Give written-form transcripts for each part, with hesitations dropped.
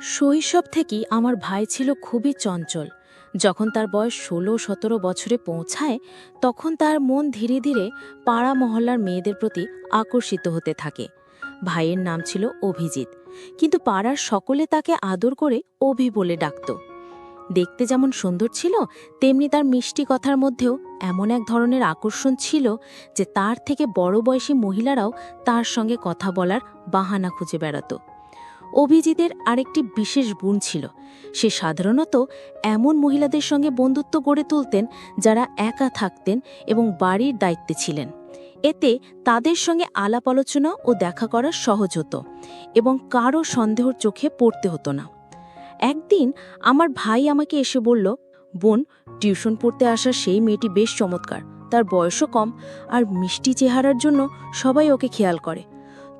শৈশব থেকেই আমার ভাই ছিল খুবই চঞ্চল। যখন তার বয়স ১৬-১৭ বছরে পৌঁছায় তখন তার মন ধীরে ধীরে পাড়া মহল্লার মেয়েদের প্রতি আকর্ষিত হতে থাকে। ভাইয়ের নাম ছিল অভিজিৎ, কিন্তু পাড়ার সকলে তাকে আদর করে অভি বলে ডাকত। দেখতে যেমন সুন্দর ছিল, তেমনি তার মিষ্টি কথার মধ্যেও এমন এক ধরনের আকর্ষণ ছিল যে তার থেকে বড় বয়সী মহিলারাও তার সঙ্গে কথা বলার বাহানা খুঁজে বেড়াত। অভিজিতের আরেকটি বিশেষ গুণ ছিল, সে সাধারণত এমন মহিলাদের সঙ্গে বন্ধুত্ব গড়ে তুলতেন যারা একা থাকতেন এবং বাড়ির দায়িত্বে ছিলেন। এতে তাদের সঙ্গে আলাপ আলোচনা ও দেখা করা সহজ হতো এবং কারও সন্দেহর চোখে পড়তে হতো না। একদিন আমার ভাই আমাকে এসে বলল, বোন, টিউশন পড়তে আসা সেই মেয়েটি বেশ চমৎকার, তার বয়সও কম আর মিষ্টি চেহারার জন্য সবাই ওকে খেয়াল করে।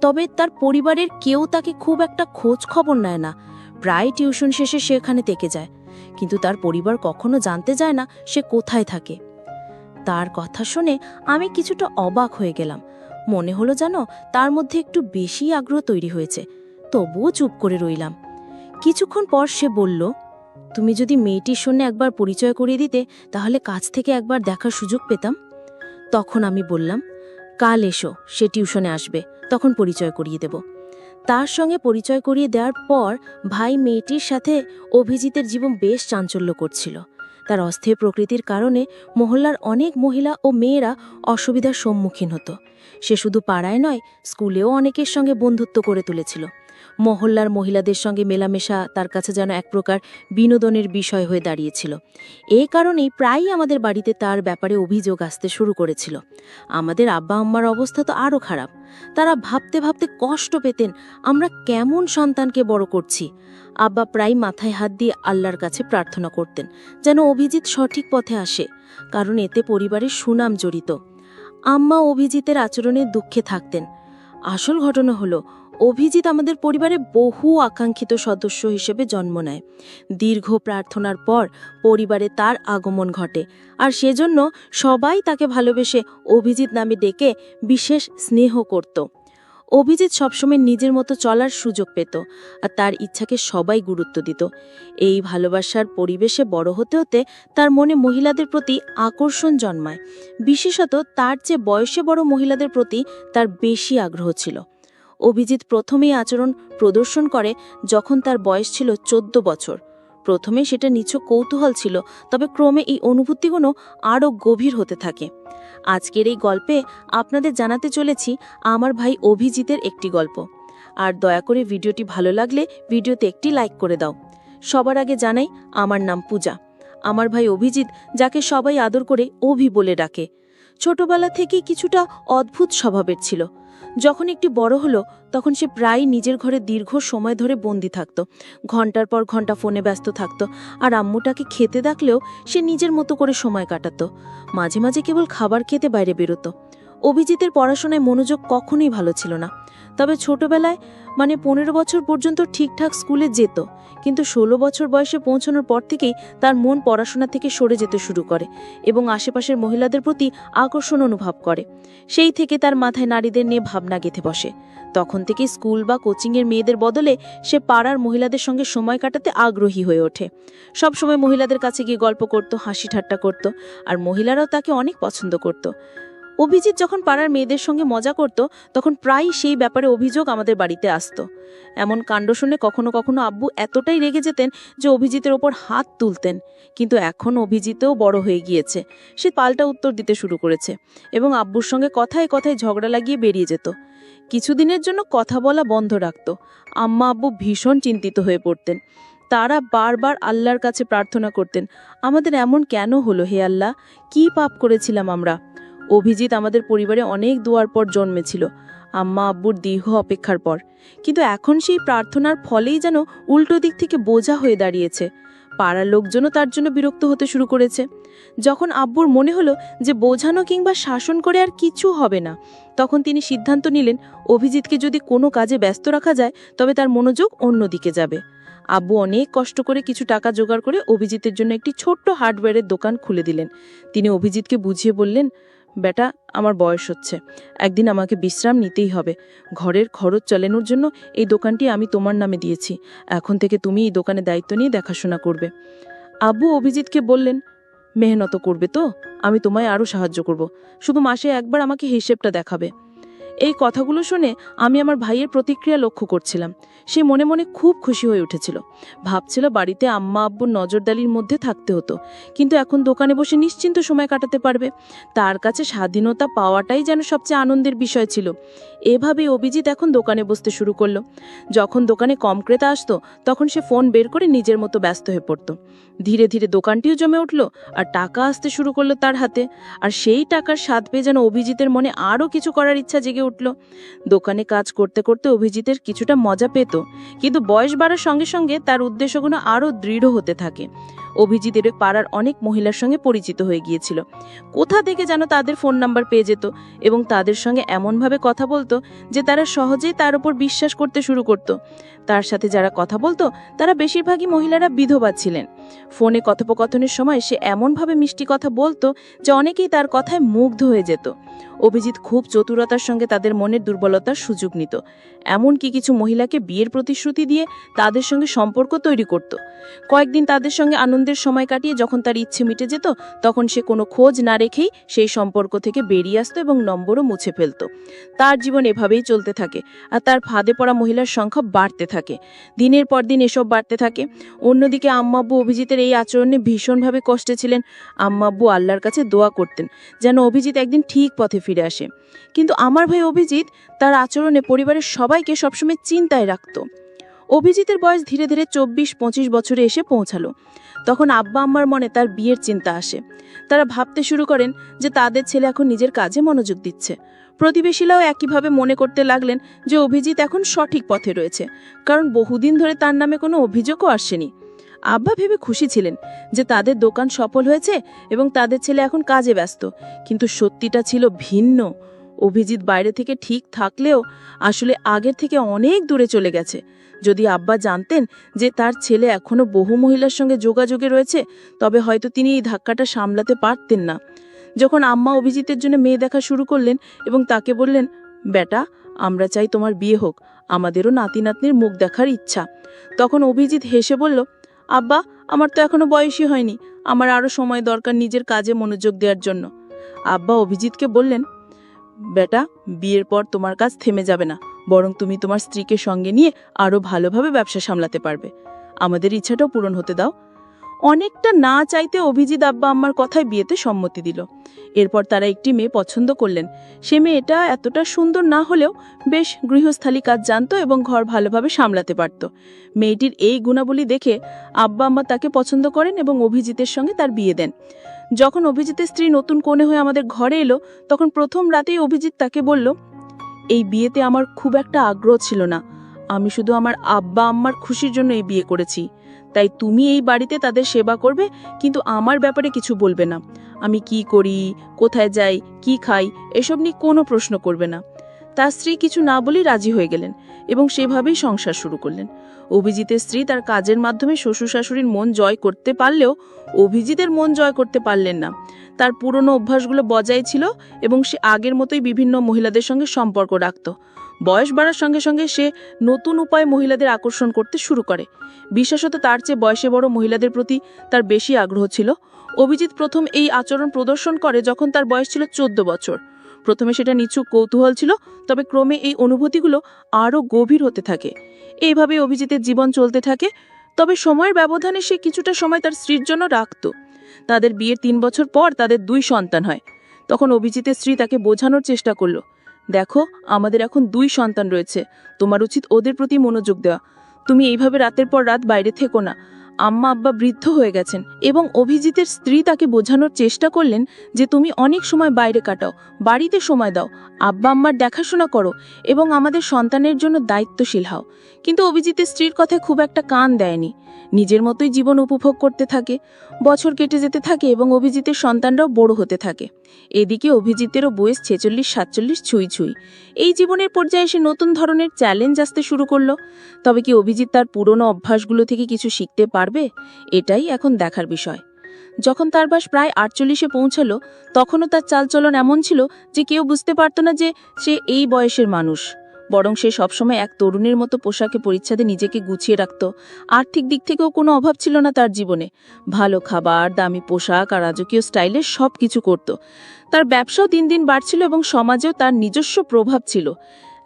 তবে তার পরিবারের কেউ তাকে খুব একটা খোঁজ খবর নেয় না, প্রায় টিউশন শেষে সেখানে থেকে যায়, কিন্তু তার পরিবার কখনো জানতে যায় না সে কোথায় থাকে। তার কথা শুনে আমি কিছুটা অবাক হয়ে গেলাম। মনে হলো যেন তার মধ্যে একটু বেশি আগ্রহ তৈরি হয়েছে, তবুও চুপ করে রইলাম। কিছুক্ষণ পর সে বলল, তুমি যদি মেয়েটির সঙ্গে একবার পরিচয় করিয়ে দিতে তাহলে কাছ থেকে একবার দেখার সুযোগ পেতাম। তখন আমি বললাম, কাল এসো, সে টিউশনে আসবে, তখন পরিচয় করিয়ে দেব। তার সঙ্গে পরিচয় করিয়ে দেওয়ার পর ভাই মেয়েটির সাথে অভিজিতের জীবন বেশ চাঞ্চল্য করছিল। তার অস্থির প্রকৃতির কারণে মহল্লার অনেক মহিলা ও মেয়েরা অসুবিধার সম্মুখীন হতো। সে শুধু পাড়ায় নয়, স্কুলেও অনেকের সঙ্গে বন্ধুত্ব করে তুলেছিল। মহল্লার মহিলাদের সঙ্গে মেলামেশা তার কাছে যেন এক প্রকার বিনোদনের বিষয় হয়ে দাঁড়িয়েছিল। এই কারণেই প্রায়ই আমাদের বাড়িতে তার ব্যাপারে অভিযোগ আসতে শুরু করেছিল। আমাদের আব্বা আম্মার অবস্থা তো আরও খারাপ। তারা ভাবতে ভাবতে কষ্ট পেতেন, আমরা কেমন সন্তানকে বড় করছি। আব্বা প্রায় মাথায় হাত দিয়ে আল্লাহর কাছে প্রার্থনা করতেন যেন অভিজিৎ সঠিক পথে আসে, কারণ এতে পরিবারের সুনাম জড়িত। আম্মা অভিজিতের আচরণে দুঃখে থাকতেন। আসল ঘটনা হলো, অভিজিৎ আমাদের পরিবারে বহু আকাঙ্ক্ষিত সদস্য হিসেবে জন্ম নেয়। দীর্ঘ প্রার্থনার পর পরিবারে তার আগমন ঘটে, আর সেজন্য সবাই তাকে ভালোবেসে অভিজিৎ নামে ডেকে বিশেষ স্নেহ করত। অভিজিৎ সবসময় নিজের মতো চলার সুযোগ পেত, আর তার ইচ্ছাকে সবাই গুরুত্ব দিত। এই ভালোবাসার পরিবেশে বড় হতে হতে তার মনে মহিলাদের প্রতি আকর্ষণ জন্মায়। বিশেষত তার চেয়ে বয়সে বড় মহিলাদের প্রতি তার বেশি আগ্রহ ছিল। অভিজিৎ প্রথমেই আচরণ প্রদর্শন করে যখন তার বয়স ছিল 14 বছর। প্রথমে সেটা নিছক কৌতূহল ছিল, তবে ক্রমে এই অনুভূতিগুলো আরও গভীর হতে থাকে। আজকের এই গল্পে আপনাদের জানাতে চলেছি আমার ভাই অভিজিতের একটি গল্প। আর দয়া করে ভিডিওটি ভালো লাগলে ভিডিওতে একটি লাইক করে দাও। সবার আগে জানাই, আমার নাম পূজা। আমার ভাই অভিজিৎ, যাকে সবাই আদর করে অভি বলে ডাকে, ছোটবেলা থেকেই কিছুটা অদ্ভুত স্বভাবের ছিল। যখন একটি বড় হলো তখন সে প্রায় নিজের ঘরে দীর্ঘ সময় ধরে বন্দি থাকত। ঘন্টার পর ঘন্টা ফোনে ব্যস্ত থাকত, আর আম্মুটাকে খেতে ডাকলেও সে নিজের মতো করে সময় কাটাত। মাঝে মাঝে কেবল খাবার খেতে বাইরে বেরোতো। অভিজিতের পড়াশোনায় মনোযোগ কখনোই ভালো ছিল না। তবে ছোটবেলায় 15 বছর পর্যন্ত ঠিকঠাক স্কুলে যেত, কিন্তু 16 বছর বয়সে পৌঁছানোর পর থেকেই তার মন পড়াশোনা থেকে সরে যেতে শুরু করে এবং আশেপাশের মহিলাদের প্রতি আকর্ষণ অনুভব করে। সেই থেকে তার মাথায় নারীদের নিয়ে ভাবনা গেঁথে বসে। তখন থেকে স্কুল বা কোচিংয়ের মেয়েদের বদলে সে পাড়ার মহিলাদের সঙ্গে সময় কাটাতে আগ্রহী হয়ে ওঠে। সবসময় মহিলাদের কাছে গিয়ে গল্প করত, হাসি ঠাট্টা করত, আর মহিলারাও তাকে অনেক পছন্দ করত। অভিজিৎ যখন পাড়ার মেয়েদের সঙ্গে মজা করত তখন প্রায়ই সেই ব্যাপারে অভিযোগ আমাদের বাড়িতে আসত। এমন কাণ্ড শুনে কখনো কখনো আব্বু এতটাই রেগে যেতেন যে অভিজিতের ওপর হাত তুলতেন। কিন্তু এখন অভিজিতেও বড় হয়ে গিয়েছে, সে পাল্টা উত্তর দিতে শুরু করেছে এবং আব্বুর সঙ্গে কথায় কথায় ঝগড়া লাগিয়ে বেরিয়ে যেত। কিছুদিনের জন্য কথা বলা বন্ধ রাখত। আম্মা আব্বু ভীষণ চিন্তিত হয়ে পড়তেন। তারা বারবার আল্লাহর কাছে প্রার্থনা করতেন, আমাদের এমন কেন হলো হে আল্লাহ, কি পাপ করেছিলাম আমরা। অভিজিৎ আমাদের পরিবারে অনেক দোয়ার পর জন্মেছিল, আম্মা আব্বুর দীর্ঘ অপেক্ষার পর। কিন্তু এখন সেই প্রার্থনার ফলেই যেন উল্টো দিক থেকে বোঝা হয়ে দাঁড়িয়েছে। পাড়ার লোকজনও তার জন্য বিরক্ত হতে শুরু করেছে। যখন আব্বুর মনে হলো যে বোঝানো কিংবা শাসন করে আর কিছু হবে না, তখন তিনি সিদ্ধান্ত নিলেন অভিজিৎকে যদি কোনো কাজে ব্যস্ত রাখা যায় তবে তার মনোযোগ অন্যদিকে যাবে। আব্বু অনেক কষ্ট করে কিছু টাকা জোগাড় করে অভিজিতের জন্য একটি ছোট্ট হার্ডওয়্যারের দোকান খুলে দিলেন। তিনি অভিজিৎকে বুঝিয়ে বললেন, বেটা, আমার বয়স হচ্ছে, একদিন আমাকে বিশ্রাম নিতেই হবে। ঘরের খরচ চালানোর জন্য এই দোকানটি আমি তোমার নামে দিয়েছি। এখন থেকে তুমি এই দোকানে দায়িত্ব নিয়ে দেখাশোনা করবে। আব্বু অভিজিৎকে বললেন, মেহনত করবে তো? আমি তোমায় আরও সাহায্য করব, শুধু মাসে একবার আমাকে হিসেবটা দেখাবে। এই কথাগুলো শুনে আমি আমার ভাইয়ের প্রতিক্রিয়া লক্ষ্য করছিলাম। সে মনে মনে খুব খুশি হয়ে উঠেছিল। ভাবছিল বাড়িতে আম্মা আব্বুর নজরদারির মধ্যে থাকতে হতো, কিন্তু এখন দোকানে বসে নিশ্চিন্ত সময় কাটাতে পারবে। তার কাছে স্বাধীনতা পাওয়াটাই যেন সবচেয়ে আনন্দের বিষয় ছিল। এভাবেই অভিজিৎ এখন দোকানে বসতে শুরু করলো। যখন দোকানে কম ক্রেতা আসতো, তখন সে ফোন বের করে নিজের মতো ব্যস্ত হয়ে পড়তো। ধীরে ধীরে দোকানটিও জমে উঠল, আর টাকা আসতে শুরু করলো তার হাতে। আর সেই টাকার স্বাদ পেয়ে যেন অভিজিতের মনে আরও কিছু করার ইচ্ছা জেগে উঠল। দোকানে কাজ করতে করতে অভিজিতের কিছুটা মজা পেত, কিন্তু বয়স বাড়ার সঙ্গে সঙ্গে তার উদ্দেশ্যগুলো আরও দৃঢ় হতে থাকে। অভিজিতের পাড়ার অনেক মহিলার সঙ্গে পরিচিত হয়ে গিয়েছিল। কোথা থেকে যেন তাদের ফোন নাম্বার পেয়ে যেত এবং তাদের সঙ্গে এমনভাবে কথা বলতো যে তারা সহজেই তার উপর বিশ্বাস করতে শুরু করত। তার সাথে যারা কথা বলতো তারা বেশিরভাগই মহিলারা বিধবা ছিলেন। ফোনে কথোপকথনের সময় সে এমনভাবে মিষ্টি কথা বলতো যে অনেকেই তার কথায় মুগ্ধ হয়ে যেত। অভিজিৎ খুব চতুরতার সঙ্গে তাদের মনের দুর্বলতার সুযোগ নিত। এমনকি কিছু মহিলাকে বিয়ের প্রতিশ্রুতি দিয়ে তাদের সঙ্গে সম্পর্ক তৈরি করত। কয়েকদিন তাদের সঙ্গে আনন্দের সময় কাটিয়ে যখন তার ইচ্ছে মিটে যেত, তখন সে কোনো খোঁজ না রেখেই সেই সম্পর্ক থেকে বেরিয়ে আসতো এবং নম্বরও মুছে ফেলত। তার জীবন এভাবেই চলতে থাকে, আর তার ফাঁদে পড়া মহিলার সংখ্যা বাড়তে থাকে। দিনের পর দিন এসব বাড়তে থাকে। অন্যদিকে আম্মাব্বু অভিজিতের এই আচরণে ভীষণভাবে কষ্টে ছিলেন। আম্মাব্বু আল্লাহর কাছে দোয়া করতেন যেন অভিজিৎ একদিন ঠিক পথে ফিরে আসে। কিন্তু আমার ভাই অভিজিৎ তার আচরণে পরিবারের সবাইকে সবসময় চিন্তায় রাখত। অভিজিতের বয়স ধীরে ধীরে 24-25 বছরে এসে পৌঁছালো। তখন আব্বা আম্মার মনে তার বিয়ের চিন্তা আসে। তারা ভাবতে শুরু করেন যে তাদের ছেলে এখন নিজের কাজে মনোযোগ দিচ্ছে। প্রতিবেশীরাও একইভাবে মনে করতে লাগলেন যে অভিজিৎ এখন সঠিক পথে রয়েছে, কারণ বহুদিন ধরে তার নামে কোনো অভিযোগও আসেনি। আব্বা ভেবে খুশি ছিলেন যে তাদের দোকান সফল হয়েছে এবং তাদের ছেলে এখন কাজে ব্যস্ত, কিন্তু সত্যিটা ছিল ভিন্ন। অভিজিৎ বাইরে থেকে ঠিক থাকলেও আসলে আগের থেকে অনেক দূরে চলে গেছে। যদি আব্বা জানতেন যে তার ছেলে এখনো বহু মহিলার সঙ্গে যোগাযোগে রয়েছে, তবে হয়তো তিনি এই ধাক্কাটা সামলাতে পারতেন না। যখন আম্মা অভিজিতের জন্য মেয়ে দেখা শুরু করলেন এবং তাকে বললেন, বেটা, আমরা চাই তোমার বিয়ে হোক, আমাদেরও নাতি নাতনির মুখ দেখার ইচ্ছা, তখন অভিজিৎ হেসে বলল, আব্বা, আমার তো এখনো বয়সই হয়নি, আমার আরও সময় দরকার নিজের কাজে মনোযোগ দেওয়ার জন্য। আব্বা অভিজিৎকে বললেন, বেটা, বিয়ের পর তোমার কাজ থেমে যাবে না, বরং তুমি তোমার স্ত্রীকে সঙ্গে নিয়ে আরও ভালোভাবে ব্যবসা সামলাতে পারবে। আমাদের ইচ্ছাটাও পূরণ হতে দাও। অনেকটা না চাইতে অভিজিৎ আব্বা আম্মার কথায় বিয়েতে সম্মতি দিল। এরপর তারা একটি মেয়ে পছন্দ করলেন। সে মেয়েটা এতটা সুন্দর না হলেও বেশ গৃহস্থালী কাজ জানতো এবং ঘর ভালোভাবে সামলাতে পারত। মেয়েটির এই গুণাবলী দেখে আব্বা আম্মা তাকে পছন্দ করেন এবং অভিজিতের সঙ্গে তার বিয়ে দেন। যখন অভিজিতের স্ত্রী নতুন কনে হয়ে আমাদের ঘরে এলো, তখন প্রথম রাতেই অভিজিৎ তাকে বলল, এই বিয়েতে আমার খুব একটা আগ্রহ ছিল না, আমি শুধু আমার আব্বা আম্মার খুশির জন্য এই বিয়ে করেছি। তাই তুমি এই বাড়িতে তাদের সেবা করবে, কিন্তু আমার ব্যাপারে কিছু বলবে না। আমি কি করি, কোথায় যাই, কি খাই, এসব নিয়ে কোনো প্রশ্ন করবে না। তার স্ত্রী কিছু না বলেই রাজি হয়ে গেলেন এবং সেভাবেই সংসার শুরু করলেন। অভিজিতের স্ত্রী তার কাজের মাধ্যমে শ্বশুর শাশুড়ির মন জয় করতে পারলেও অভিজিতের মন জয় করতে পারলেন না। তার পুরনো অভ্যাসগুলো বজায় ছিল এবং সে আগের মতোই বিভিন্ন মহিলাদের সঙ্গে সম্পর্ক রাখত। বয়স বাড়ার সঙ্গে সঙ্গে সে নতুন উপায়ে মহিলাদের আকর্ষণ করতে শুরু করে। বিশেষত তার চেয়ে বয়সে বড় মহিলাদের প্রতি তার বেশি আগ্রহ ছিল। অভিজিৎ প্রথম এই আচরণ প্রদর্শন করে যখন তার বয়স ছিল 14 বছর। প্রথমে সেটা নিছক কৌতূহল ছিল, তবে ক্রমে এই অনুভূতিগুলো আরও গভীর হতে থাকে। এইভাবে অভিজিতের জীবন চলতে থাকে। তবে সময়ের ব্যবধানে সে কিছুটা সময় তার স্ত্রীর জন্য রাখত। তাদের বিয়ের 3 বছর পর তাদের 2 সন্তান হয়। তখন অভিজিতের স্ত্রী তাকে বোঝানোর চেষ্টা করল, দেখো, আমাদের এখন 2 সন্তান রয়েছে, তোমার উচিত ওদের প্রতি মনোযোগ দেওয়া। তুমি এইভাবে রাতের পর রাত বাইরে থেকো না। আম্মা আব্বা বৃদ্ধ হয়ে গেছেন এবং অভিজিতের স্ত্রী তাকে বোঝানোর চেষ্টা করলেন যে তুমি অনেক সময় বাইরে কাটাও, বাড়িতে সময় দাও, আব্বা আম্মার দেখাশোনা করো এবং আমাদের সন্তানের জন্য দায়িত্বশীল হও। কিন্তু অভিজিতের স্ত্রীর কথায় খুব একটা কান দেয়নি। নিজের মতোই জীবন উপভোগ করতে থাকে। বছর কেটে যেতে থাকে এবং অভিজিতের সন্তানরাও বড় হতে থাকে। এদিকে অভিজিতেরও বয়স 46-47 ছুঁই ছুঁই। এই জীবনের পর্যায়ে সে নতুন ধরনের চ্যালেঞ্জ আসতে শুরু করলো। তবে কি অভিজিৎ তার পুরনো অভ্যাসগুলো থেকে কিছু শিখতে পারবে? এটাই এখন দেখার বিষয়। যখন তার বয়স প্রায় 48-এ পৌঁছালো তখনও তার চালচলন এমন ছিল যে কেউ বুঝতে পারত না যে সে এই বয়সের মানুষ। বরং সে সবসময় এক তরুণীর মতো পোশাকে পরিচ্ছদে নিজেকে গুছিয়ে রাখত। আর্থিক দিক থেকেও কোনো অভাব ছিল না তার জীবনে। ভালো খাবার, দামি পোশাক আর রাজকীয় স্টাইলে সব কিছু করত। তার ব্যবসাও দিন দিন বাড়ছিল এবং সমাজেও তার নিজস্ব প্রভাব ছিল।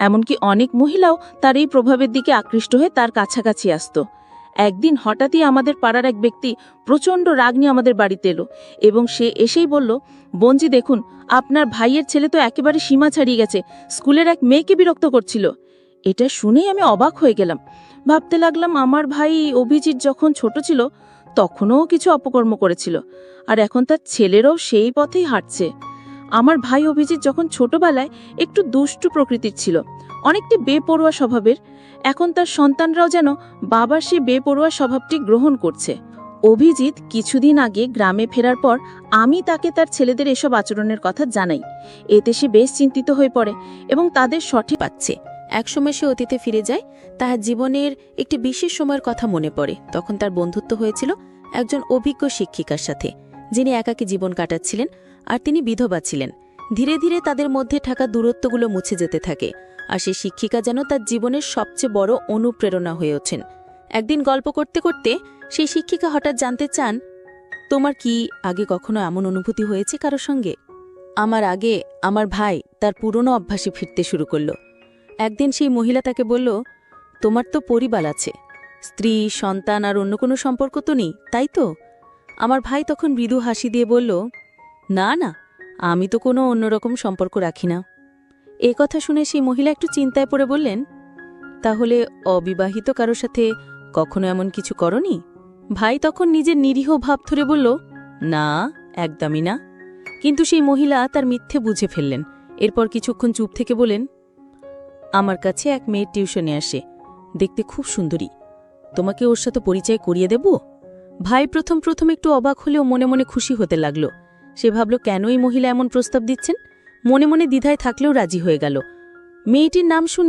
এমনকি অনেক মহিলাও তার এই প্রভাবের দিকে আকৃষ্ট হয়ে তার কাছাকাছি আসত। একদিন হঠাৎই আমাদের পাড়ার এক ব্যক্তি প্রচণ্ড রাগ নিয়ে আমাদের বাড়িতে এলো এবং সে এসেই বলল, বঞ্জি দেখুন, আপনার ভাইয়ের ছেলে তো একেবারে সীমা ছাড়িয়ে গেছে, স্কুলের এক মেয়েকে বিরক্ত করছিল। এটা শুনেই আমি অবাক হয়ে গেলাম। ভাবতে লাগলাম, আমার ভাই অভিজিৎ যখন ছোট ছিল তখনও কিছু অপকর্ম করেছিল, আর এখন তার ছেলেরও সেই পথেই হাঁটছে। আমার ভাই অভিজিৎ যখন ছোটবেলায় একটু দুষ্টু প্রকৃতির ছিল, অনেকটি বেপরোয়া স্বভাবের, এখন তার সন্তানরাও যেন বাবার সেই বেপরোয়া স্বভাবটি গ্রহণ করছে। অভিজিৎ কিছুদিন আগে গ্রামে ফেরার পর আমি তাকে তার ছেলেদের এসব আচরণের কথা জানাই। এতে সে বেশ চিন্তিত হয়ে পড়ে এবং তাদের সঠিক পাচ্ছে। একসময় সে অতীতে ফিরে যায়। তার জীবনের একটি বিশেষ সময়ের কথা মনে পড়ে। তখন তার বন্ধুত্ব হয়েছিল একজন অভিজ্ঞ শিক্ষিকার সাথে, যিনি একাকী জীবন কাটাচ্ছিলেন আর তিনি বিধবা ছিলেন। ধীরে ধীরে তাদের মধ্যে থাকা দূরত্বগুলো মুছে যেতে থাকে, আর সেই শিক্ষিকা যেন তার জীবনের সবচেয়ে বড় অনুপ্রেরণা হয়ে ওঠেন। একদিন গল্প করতে করতে সেই শিক্ষিকা হঠাৎ জানতে চান, তোমার কি আগে কখনো এমন অনুভূতি হয়েছে কারো সঙ্গে? আমার আগে আমার ভাই তার পুরনো অভ্যাসে ফিরতে শুরু করল। একদিন সেই মহিলা তাকে বলল, তোমার তো পরিবার আছে, স্ত্রী, সন্তান আর অন্য কোনো সম্পর্ক তো নেই, তাই তো? আমার ভাই তখন মৃদু হাসি দিয়ে বলল, না না, আমি তো কোনো অন্যরকম সম্পর্ক রাখি না। এ কথা শুনে সেই মহিলা একটু চিন্তায় পড়ে বললেন, তাহলে অবিবাহিত কারোর সাথে কখনো এমন কিছু করনি? ভাই তখন নিজের নিরীহ ভাব ধরে বলল, না, একদমই না। কিন্তু সেই মহিলা তার মিথ্যে বুঝে ফেললেন। এরপর কিছুক্ষণ চুপ থেকে বলেন, আমার কাছে এক মেয়ের টিউশনে আসে, দেখতে খুব সুন্দরী, তোমাকে ওর সাথে পরিচয় করিয়ে দেব? ভাই প্রথম প্রথম একটু অবাক হলেও মনে মনে খুশি হতে লাগল। সে ভাবল, কেন এই মহিলা এমন প্রস্তাব দিচ্ছেন। মনে মনে দ্বিধায় থাকলেও রাজি হয়ে গেল। মেয়েটির নাম শুনে